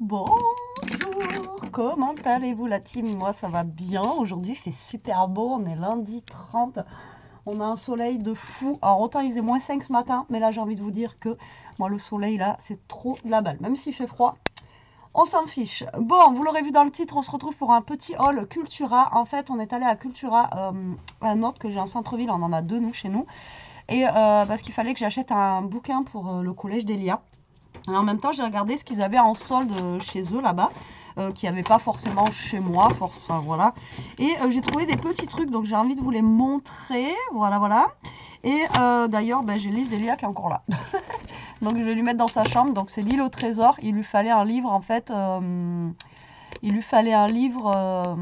Bonjour, comment allez-vous la team? Moi ça va bien, aujourd'hui il fait super beau, on est lundi 30, on a un soleil de fou. Alors autant il faisait -5 ce matin, mais là j'ai envie de vous dire que moi le soleil là c'est trop la balle, même s'il fait froid, on s'en fiche. Bon, vous l'aurez vu dans le titre, on se retrouve pour un petit haul Cultura. En fait on est allé à Cultura, un autre que j'ai en centre-ville, on en a deux nous chez nous, et parce qu'il fallait que j'achète un bouquin pour le collège d'Elia. Et en même temps, j'ai regardé ce qu'ils avaient en solde chez eux là-bas, qu'il n'y avait pas forcément chez moi. Enfin, voilà. Et j'ai trouvé des petits trucs, donc j'ai envie de vous les montrer. Voilà, voilà. Et d'ailleurs, ben, j'ai le livre d'Elia qui est encore là. Donc je vais lui mettre dans sa chambre. Donc c'est l'île au trésor. Il lui fallait un livre, en fait. Il lui fallait un livre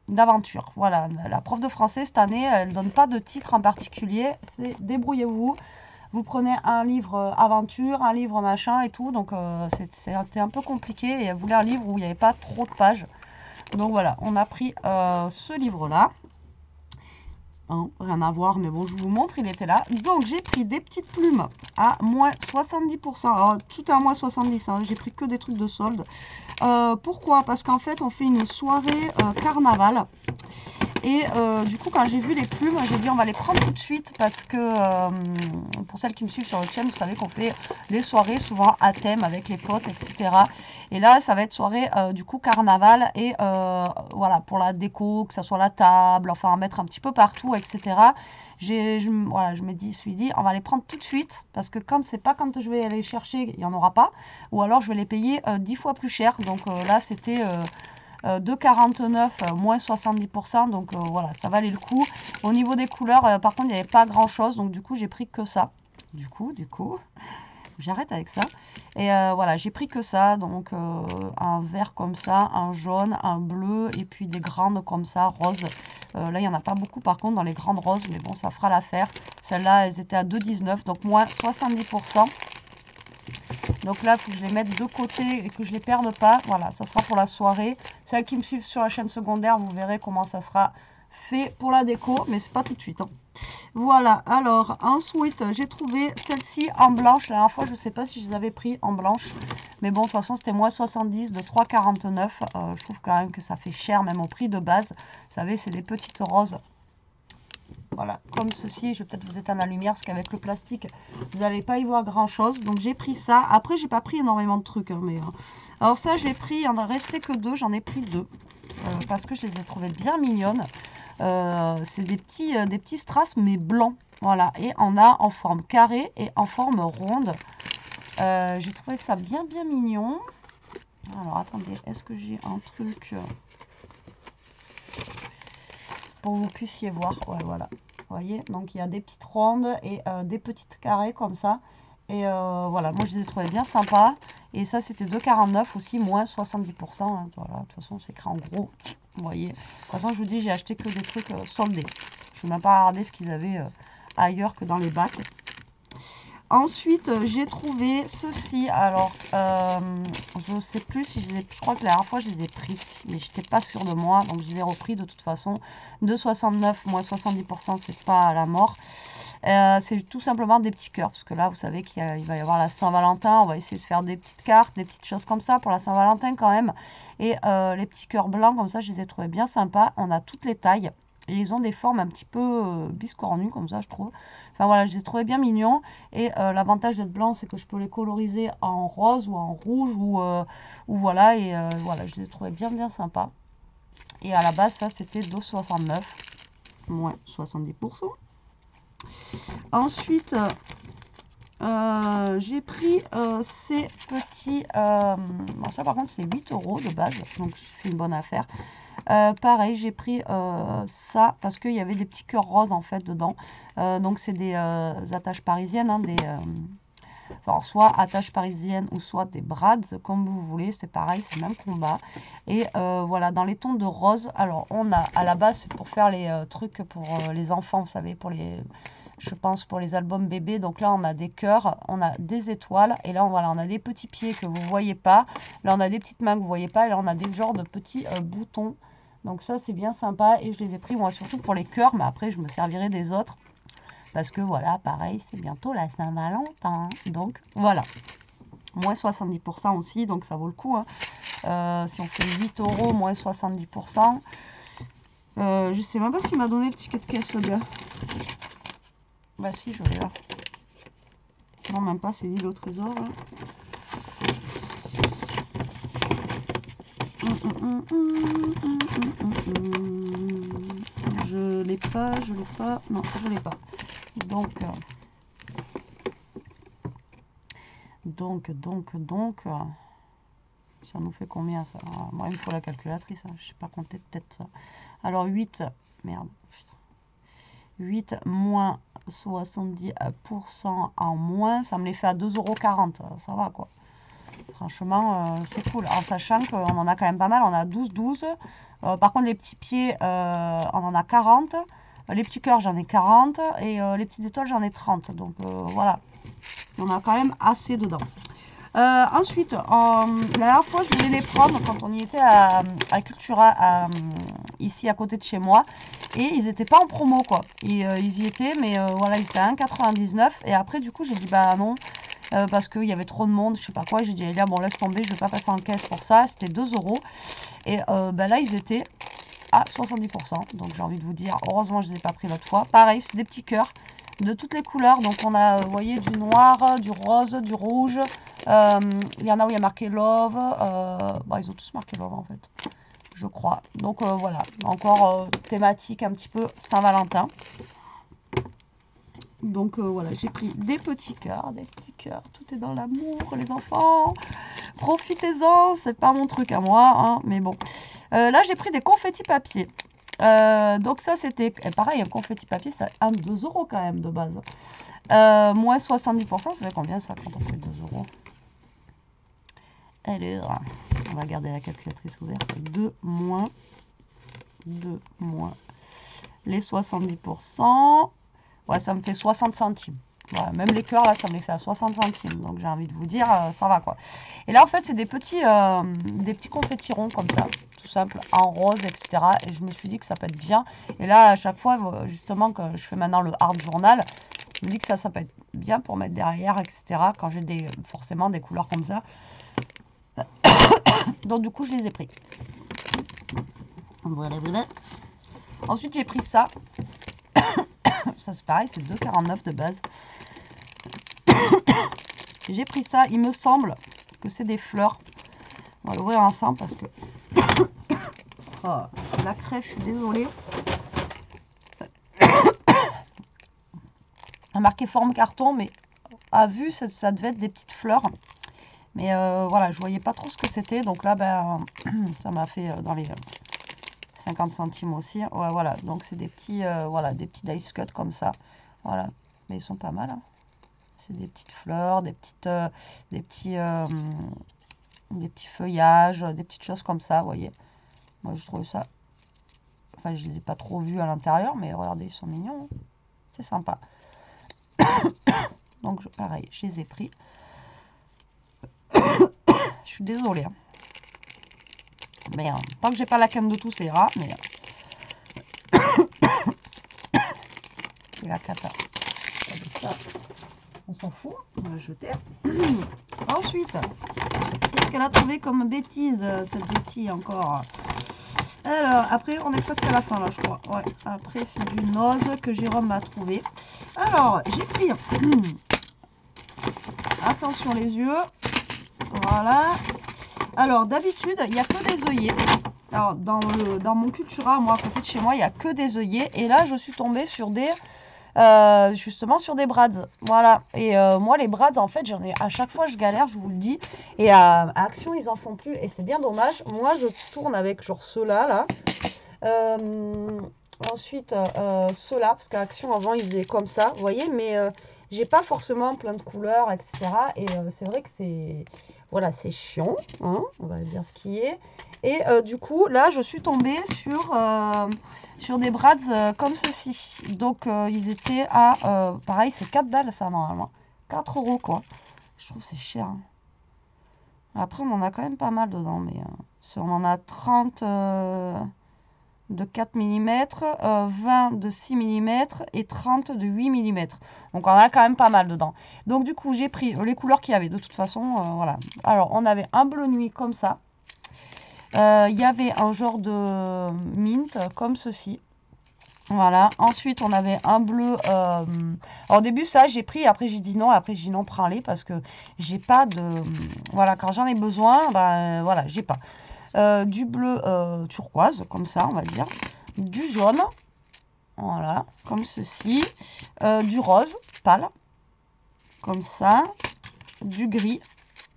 d'aventure. Voilà. La prof de français, cette année, elle ne donne pas de titre en particulier. C'est débrouillez-vous. Vous prenez un livre aventure, un livre machin et tout, donc c'était un peu compliqué et elle voulait un livre où il n'y avait pas trop de pages. Donc voilà, on a pris ce livre-là. Hein, rien à voir, mais bon, je vous montre, il était là. Donc j'ai pris des petites plumes à moins 70%. Alors, tout est à moins 70, hein, j'ai pris que des trucs de solde. Pourquoi? Parce qu'en fait, on fait une soirée carnaval. Et du coup, quand j'ai vu les plumes, j'ai dit on va les prendre tout de suite parce que pour celles qui me suivent sur le chaîne, vous savez qu'on fait des soirées souvent à thème avec les potes, etc. Et là, ça va être soirée du coup carnaval et voilà, pour la déco, que ça soit la table, enfin à mettre un petit peu partout, etc. Voilà, je me suis dit, on va les prendre tout de suite parce que quand c'est pas quand je vais aller chercher, il n'y en aura pas. Ou alors je vais les payer 10 fois plus cher. Donc là, c'était 2,49 moins 70%, donc voilà, ça valait le coup. Au niveau des couleurs, par contre, il n'y avait pas grand chose, donc du coup, j'ai pris que ça. Du coup, j'arrête avec ça. Et voilà, j'ai pris que ça, donc un vert comme ça, un jaune, un bleu, et puis des grandes comme ça, roses. Là, il n'y en a pas beaucoup par contre dans les grandes roses, mais bon, ça fera l'affaire. Celles-là, elles étaient à 2,19, donc moins 70%. Donc là, il faut que je les mette de côté et que je ne les perde pas. Voilà, ça sera pour la soirée. Celles qui me suivent sur la chaîne secondaire, vous verrez comment ça sera fait pour la déco. Mais c'est pas tout de suite. Hein. Voilà, alors ensuite, j'ai trouvé celle-ci en blanche. La dernière fois, je ne sais pas si je les avais pris en blanche. Mais bon, de toute façon, c'était moins 70 de 3,49. Je trouve quand même que ça fait cher, même au prix de base. Vous savez, c'est des petites roses. Voilà, comme ceci, je vais peut-être vous éteindre la lumière parce qu'avec le plastique, vous n'allez pas y voir grand-chose. Donc j'ai pris ça. Après, j'ai pas pris énormément de trucs. Hein, mais alors ça, j'ai pris, il en a resté que deux. J'en ai pris deux parce que je les ai trouvées bien mignonnes. C'est des petits strass mais blancs. Voilà, et on a en forme carrée et en forme ronde. J'ai trouvé ça bien mignon. Alors attendez, est-ce que j'ai un truc pour que vous puissiez voir? Ouais, voilà. Vous voyez, donc il y a des petites rondes et des petites carrés comme ça. Et voilà, moi je les ai trouvés bien sympas. Et ça, c'était 2,49 aussi, moins 70%. Hein. Voilà, de toute façon, c'est écrit en gros. Vous voyez. De toute façon, je vous dis, j'ai acheté que des trucs soldés. Je ne vais même pas regarder ce qu'ils avaient ailleurs que dans les bacs. Ensuite, j'ai trouvé ceci. Alors, je ne sais plus si je les ai... Je crois que la dernière fois, je les ai pris. Mais je n'étais pas sûre de moi. Donc, je les ai repris de toute façon. 2,69 moins 70%, c'est pas à la mort. C'est tout simplement des petits cœurs. Parce que là, vous savez qu'il va y avoir la Saint-Valentin. On va essayer de faire des petites cartes, des petites choses comme ça pour la Saint-Valentin quand même. Et les petits cœurs blancs comme ça, je les ai trouvés bien sympas. On a toutes les tailles. Et ils ont des formes un petit peu biscornues comme ça, je trouve. Enfin voilà, je les ai trouvés bien mignons. Et l'avantage d'être blanc, c'est que je peux les coloriser en rose ou en rouge ou voilà. Et voilà, je les ai trouvés bien sympas. Et à la base, ça c'était 2,69 moins 70%. Ensuite, j'ai pris ces petits... bon, ça par contre, c'est 8 € de base. Donc, c'est une bonne affaire. Pareil, j'ai pris ça parce qu'il y avait des petits cœurs roses en fait dedans. Donc c'est des attaches parisiennes, hein, alors, soit attaches parisiennes ou soit des brads, comme vous voulez, c'est pareil, c'est le même combat. Et voilà, dans les tons de rose, alors on a à la base c'est pour faire les trucs pour les enfants, vous savez, pour les... Je pense pour les albums bébés. Donc là, on a des cœurs, on a des étoiles. Et là, voilà, on a des petits pieds que vous ne voyez pas. Là, on a des petites mains que vous ne voyez pas. Et là, on a des genres de petits boutons. Donc ça, c'est bien sympa. Et je les ai pris, moi, surtout pour les cœurs. Mais après, je me servirai des autres. Parce que, voilà, pareil, c'est bientôt la Saint-Valentin. Donc, voilà. moins 70% aussi, donc ça vaut le coup. Hein. Si on fait 8 euros, moins 70%. Je sais même pas s'il m'a donné le ticket de caisse, le gars. Bah si, je l'ai là. Non, même pas, c'est l'île au trésor. Là. Je l'ai pas, je l'ai pas. Non, je l'ai pas. Donc, ça nous fait combien ça? Moi, il me faut la calculatrice, hein. Je sais pas compter peut-être ça. Alors 8, merde, putain. 8 moins 70% en moins, ça me les fait à 2,40 €. Ça va quoi. Franchement, c'est cool. En sachant qu'on en a quand même pas mal, on a 12. Par contre, les petits pieds, on en a 40. Les petits cœurs, j'en ai 40. Et les petites étoiles, j'en ai 30. Donc voilà, on a quand même assez dedans. Ensuite, la dernière fois, je voulais les prendre quand on y était à Cultura, ici à côté de chez moi. Et ils n'étaient pas en promo, quoi. Et ils y étaient, mais voilà, ils étaient à 1,99 €. Et après, du coup, j'ai dit, bah non, parce qu'il y avait trop de monde, je sais pas quoi. J'ai dit, là, bon, laisse tomber, je vais pas passer en caisse pour ça. C'était 2 €. Et bah, là, ils étaient à 70%. Donc, j'ai envie de vous dire, heureusement, je ne les ai pas pris l'autre fois. Pareil, c'est des petits cœurs de toutes les couleurs. Donc, on a, vous voyez, du noir, du rose, du rouge. Il y en a où il y a marqué Love. Bah, ils ont tous marqué Love, en fait. Je crois. Donc, voilà. Encore thématique un petit peu Saint-Valentin. Donc voilà, j'ai pris des petits cœurs, des stickers, tout est dans l'amour, les enfants. Profitez-en, c'est pas mon truc à moi, hein, mais bon. Là, j'ai pris des confettis papier. Donc ça, c'était pareil, un confetti papier, c'est 2 € quand même de base. Moins 70%, ça fait combien ça quand on fait 2 €? Alors, on va garder la calculatrice ouverte. 2 moins les 70%. Ouais, ça me fait 60 centimes. Voilà, même les cœurs, là, ça me les fait à 60 centimes. Donc, j'ai envie de vous dire, ça va, quoi. Et là, en fait, c'est des petits confettis ronds, comme ça, tout simple, en rose, etc. Et je me suis dit que ça peut être bien. Et là, à chaque fois, justement, que je fais maintenant le art journal, je me dis que ça peut être bien pour mettre derrière, etc. Quand j'ai forcément des couleurs comme ça. Donc, du coup, je les ai pris. Voilà. Ensuite, j'ai pris ça. Ça, c'est pareil, c'est 2,49 € de base. J'ai pris ça, il me semble que c'est des fleurs. On va l'ouvrir ensemble parce que... Oh, la crève, je suis désolée. a marqué forme carton, mais à vue, ça devait être des petites fleurs. Mais voilà, je voyais pas trop ce que c'était. Donc là, ben, ça m'a fait dans les 50 centimes aussi. Ouais, voilà, donc c'est des petits, voilà, des petits dice cut comme ça. Voilà, mais ils sont pas mal. Hein. C'est des petites fleurs, des petits feuillages, des petites choses comme ça, vous voyez. Moi, je trouve ça... Enfin, je les ai pas trop vus à l'intérieur, mais regardez, ils sont mignons. Hein. C'est sympa. Donc, pareil, je les ai pris. Je suis désolée. Hein. Mais tant que j'ai pas la canne de tout, c'est rare, mais... c'est la cata. Ça, on s'en fout, on va le jeter. Ensuite, qu'est-ce qu'elle a trouvé comme bêtise, cette bêtise encore? Alors, après, on est presque à la fin, là, je crois. Ouais, après, c'est du nose que Jérôme m'a trouvé. Alors, j'ai pris... Attention les yeux. Voilà. Alors, d'habitude, il n'y a que des œillets. Alors, dans mon Cultura, moi, à côté de chez moi, il n'y a que des œillets. Et là, je suis tombée sur des... justement sur des brads, voilà. Et moi les brads, en fait, j'en ai à chaque fois, je galère, je vous le dis. Et à Action, ils en font plus et c'est bien dommage. Moi, je tourne avec genre ceux-là là. Ensuite ceux-là, parce qu'à Action avant ils faisaient comme ça, vous voyez, mais j'ai pas forcément plein de couleurs, etc. Et c'est vrai que c'est, voilà, c'est chiant, hein, on va dire ce qui est. Et du coup là je suis tombée sur des brads comme ceci. Donc ils étaient à pareil, c'est 4 balles ça normalement, 4 € quoi. Je trouve c'est cher, hein. Après on en a quand même pas mal dedans, mais on en a 30 de 4 mm, 20 de 6 mm et 30 de 8 mm. Donc on a quand même pas mal dedans. Donc du coup j'ai pris les couleurs qu'il y avait de toute façon. Voilà. Alors on avait un bleu nuit comme ça. Il y avait un genre de mint comme ceci. Voilà. Ensuite on avait un bleu. Alors au début ça j'ai pris, après j'ai dit non, après j'ai dit non, prends-les parce que j'ai pas de. Voilà, quand j'en ai besoin, ben voilà, j'ai pas. Du bleu turquoise, comme ça, on va dire. Du jaune, voilà, comme ceci. Du rose, pâle, comme ça. Du gris.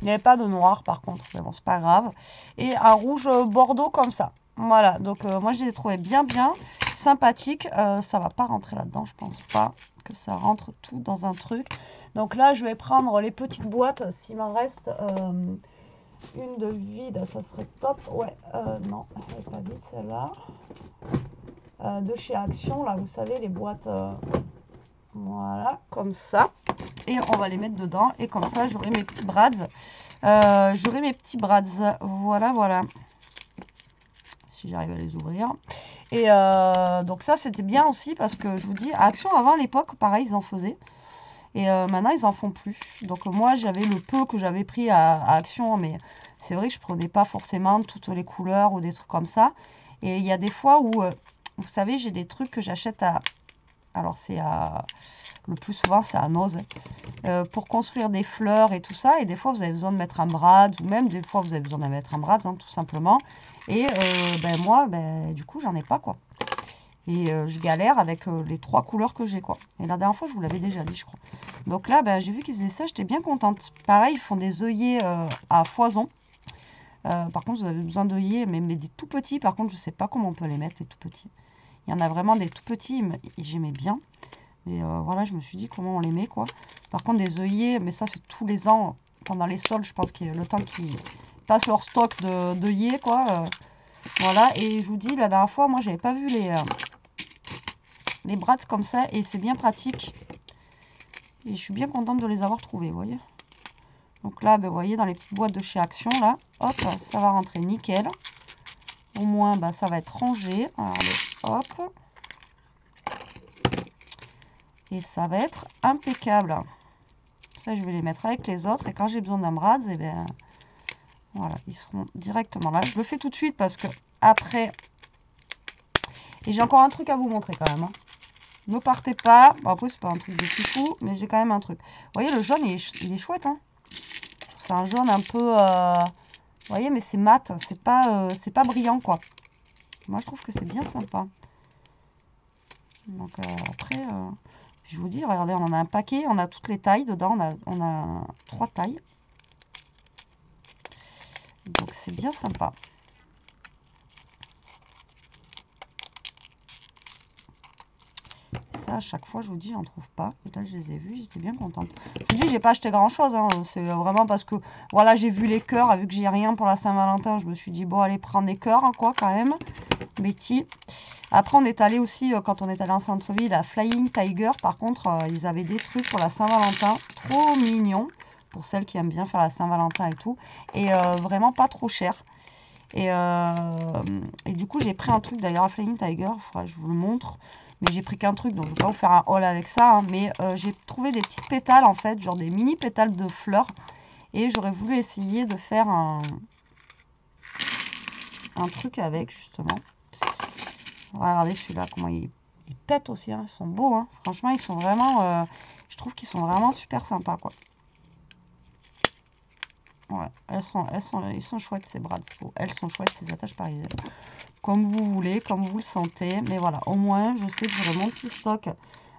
Il n'y avait pas de noir, par contre, mais bon, c'est pas grave. Et un rouge bordeaux, comme ça. Voilà, donc moi, je les ai trouvés bien, bien sympathiques. Ça va pas rentrer là-dedans, je pense pas que ça rentre tout dans un truc. Donc là, je vais prendre les petites boîtes, s'il m'en reste... une de vide, ça serait top. Ouais, non, elle est pas vide celle-là. De chez Action, là, vous savez, les boîtes, voilà, comme ça. Et on va les mettre dedans. Et comme ça, j'aurai mes petits brads. J'aurai mes petits brads. Voilà, voilà. Si j'arrive à les ouvrir. Et donc ça, c'était bien aussi parce que je vous dis, Action, avant, à l'époque, pareil, ils en faisaient. Et maintenant, ils en font plus. Donc moi, j'avais le peu que j'avais pris à Action, mais c'est vrai que je prenais pas forcément toutes les couleurs ou des trucs comme ça. Et il y a des fois où, vous savez, j'ai des trucs que j'achète à... Alors c'est à... Le plus souvent, c'est à Noz. Pour construire des fleurs et tout ça. Et des fois, vous avez besoin de mettre un brad. Ou même, des fois, vous avez besoin de mettre un brad, hein, tout simplement. Et ben, moi, ben, du coup, j'en ai pas, quoi. Et je galère avec les 3 couleurs que j'ai, quoi. Et la dernière fois, je vous l'avais déjà dit, je crois. Donc là, ben, j'ai vu qu'ils faisaient ça, j'étais bien contente. Pareil, ils font des œillets à foison. Par contre, vous avez besoin d'œillets, mais des tout petits. Par contre, je sais pas comment on peut les mettre, les tout petits. Il y en a vraiment des tout petits, j'aimais bien. Et voilà, je me suis dit comment on les met, quoi. Par contre, des œillets, mais ça, c'est tous les ans. Pendant les soldes, je pense qu'il y a le temps qu'ils passent leur stock d'œillets, quoi. Voilà, et je vous dis, la dernière fois, moi, j'avais pas vu les brads comme ça, et c'est bien pratique. Et je suis bien contente de les avoir trouvés, vous voyez. Donc là, ben, vous voyez, dans les petites boîtes de chez Action, là, hop, ça va rentrer nickel. Au moins, ben, ça va être rangé. Alors, hop. Et ça va être impeccable. Ça, je vais les mettre avec les autres. Et quand j'ai besoin d'un brads, et ben, voilà, ils seront directement là. Je le fais tout de suite parce que après... Et j'ai encore un truc à vous montrer quand même, hein. Ne partez pas. Bon, après, c'est pas un truc de fou, mais j'ai quand même un truc. Vous voyez, le jaune, il est chouette, hein. C'est un jaune un peu... vous voyez, mais c'est mat. C'est pas brillant, quoi. Moi, je trouve que c'est bien sympa. Donc, après, je vous dis, regardez, on en a un paquet. On a toutes les tailles dedans. On a 3 tailles. Donc, c'est bien sympa. Ça, à chaque fois, je vous dis, j'en trouve pas. Et là, je les ai vus, j'étais bien contente. Je vous dis, j'ai pas acheté grand chose, hein. C'est vraiment parce que, voilà, j'ai vu les cœurs. Vu que j'ai rien pour la Saint-Valentin, je me suis dit, bon, allez, prendre des cœurs, hein, quoi, quand même. Betty. Après, on est allé aussi, quand on est allé en centre-ville, à Flying Tiger. Par contre, ils avaient des trucs pour la Saint-Valentin. Trop mignons. Pour celles qui aiment bien faire la Saint-Valentin et tout. Et vraiment pas trop cher. Et du coup, j'ai pris un truc d'ailleurs à Flying Tiger. Faudra que je vous le montre. Mais j'ai pris qu'un truc, donc je ne vais pas vous faire un haul avec ça. Hein, mais j'ai trouvé des petites pétales, en fait, genre des mini pétales de fleurs. Et j'aurais voulu essayer de faire un truc avec, justement. Regardez celui-là, comment il pète aussi. Hein. Ils sont beaux. Hein. Franchement, ils sont vraiment... je trouve qu'ils sont vraiment super sympas, quoi. Ouais, ils sont chouettes, ces brads. Elles sont chouettes, ces attaches parisiennes. Comme vous voulez, comme vous le sentez. Mais voilà, au moins, je sais que j'aurai mon petit stock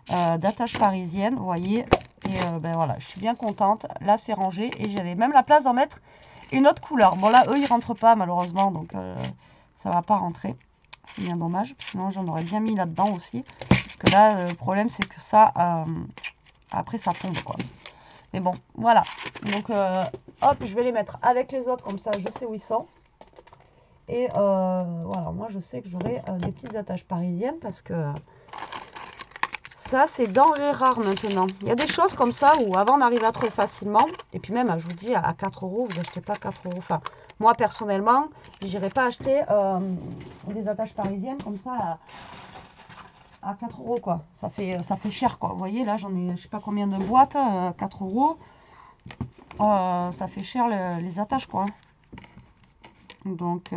d'attaches parisiennes, vous voyez. Et ben voilà, je suis bien contente. Là, c'est rangé et j'avais même la place d'en mettre une autre couleur. Bon, là, eux, ils rentrent pas, malheureusement, donc ça va pas rentrer. C'est bien dommage, sinon j'en aurais bien mis là-dedans aussi. Parce que là, le problème, c'est que ça, après, ça tombe, quoi. Mais bon, voilà. Donc, hop, je vais les mettre avec les autres, comme ça, je sais où ils sont. Et voilà, moi, je sais que j'aurai des petites attaches parisiennes parce que Ça, c'est denrées rares maintenant. Il y a des choses comme ça où avant on arrivait à trouver facilement. Et puis même, je vous dis, à 4 euros, vous n'achetez pas 4 euros. Enfin, moi personnellement, je n'irais pas acheter des attaches parisiennes comme ça à 4 euros, quoi. Ça fait cher, quoi. Vous voyez, là, j'en ai, je sais pas combien de boîtes, 4 euros. Ça fait cher les attaches, quoi. Donc,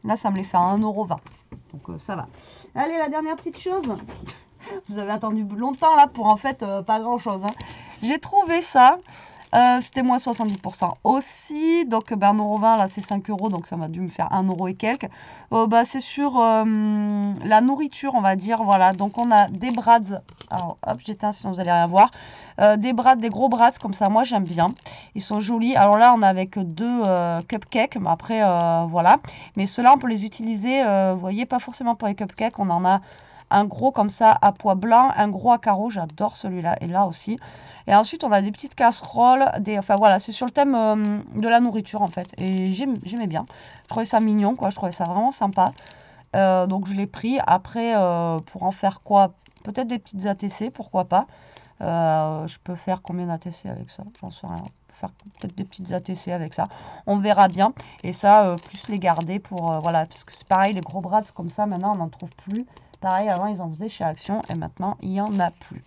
là, ça me les fait à 1,20 €. Donc, ça va. Allez, la dernière petite chose. Vous avez attendu longtemps, là, pour en fait, pas grand-chose. Hein. J'ai trouvé ça. C'était moins 70% aussi. Donc, 1,20 €, là, c'est 5 €. Donc, ça m'a dû me faire 1 € et quelques. C'est sur la nourriture, on va dire. Voilà. Donc, on a des brads. Alors, hop, j'éteins, sinon vous allez rien voir. Des brads, des gros brads, comme ça. Moi, j'aime bien. Ils sont jolis. Alors là, on a avec 2 cupcakes. Mais après, voilà. Mais ceux-là, on peut les utiliser, vous voyez, pas forcément pour les cupcakes. On en a un gros comme ça à pois blanc, un gros à carreaux. J'adore celui-là. Et là aussi. Et ensuite, on a des petites casseroles, enfin voilà, c'est sur le thème de la nourriture en fait. Et j'aimais bien. Je trouvais ça mignon, quoi. Je trouvais ça vraiment sympa. Donc, je l'ai pris. Après, pour en faire quoi? Peut-être des petites ATC, pourquoi pas. Je peux faire combien d'ATC avec ça? J'en sais rien. Faire peut-être des petites ATC avec ça. On verra bien. Et ça, plus les garder pour, voilà, parce que c'est pareil, les gros brads comme ça, maintenant, on n'en trouve plus. Pareil, avant, ils en faisaient chez Action et maintenant, il n'y en a plus.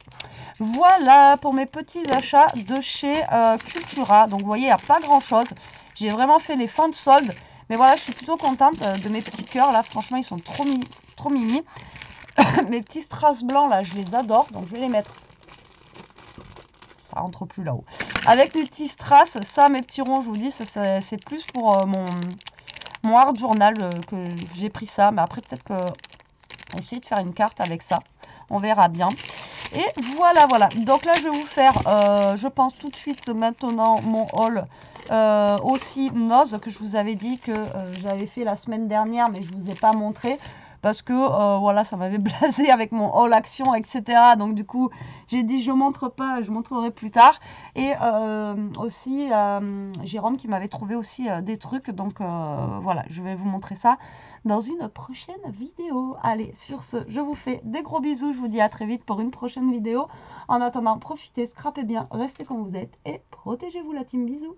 Voilà pour mes petits achats de chez Cultura. Donc, vous voyez, il n'y a pas grand-chose. J'ai vraiment fait les fins de solde. Mais voilà, je suis plutôt contente de mes petits cœurs. Là, franchement, ils sont trop mimi. Mes petits strass blancs, là, je les adore. Donc, je vais les mettre. Ça rentre plus là-haut. Avec mes petits strass, ça, mes petits ronds, je vous dis, c'est plus pour mon art journal que j'ai pris ça. Mais après, peut-être que essayer de faire une carte avec ça. On verra bien. Et voilà. Donc là, je vais vous faire, je pense tout de suite maintenant, mon haul aussi Nose, que je vous avais dit que j'avais fait la semaine dernière, mais je ne vous ai pas montré. Parce que, voilà, ça m'avait blasé avec mon haul action, etc. Donc, du coup, j'ai dit, je ne montre pas, je montrerai plus tard. Et aussi, Jérôme qui m'avait trouvé aussi des trucs. Donc, voilà, je vais vous montrer ça dans une prochaine vidéo. Allez, sur ce, je vous fais des gros bisous. Je vous dis à très vite pour une prochaine vidéo. En attendant, profitez, scrapez bien, restez comme vous êtes et protégez-vous la team. Bisous.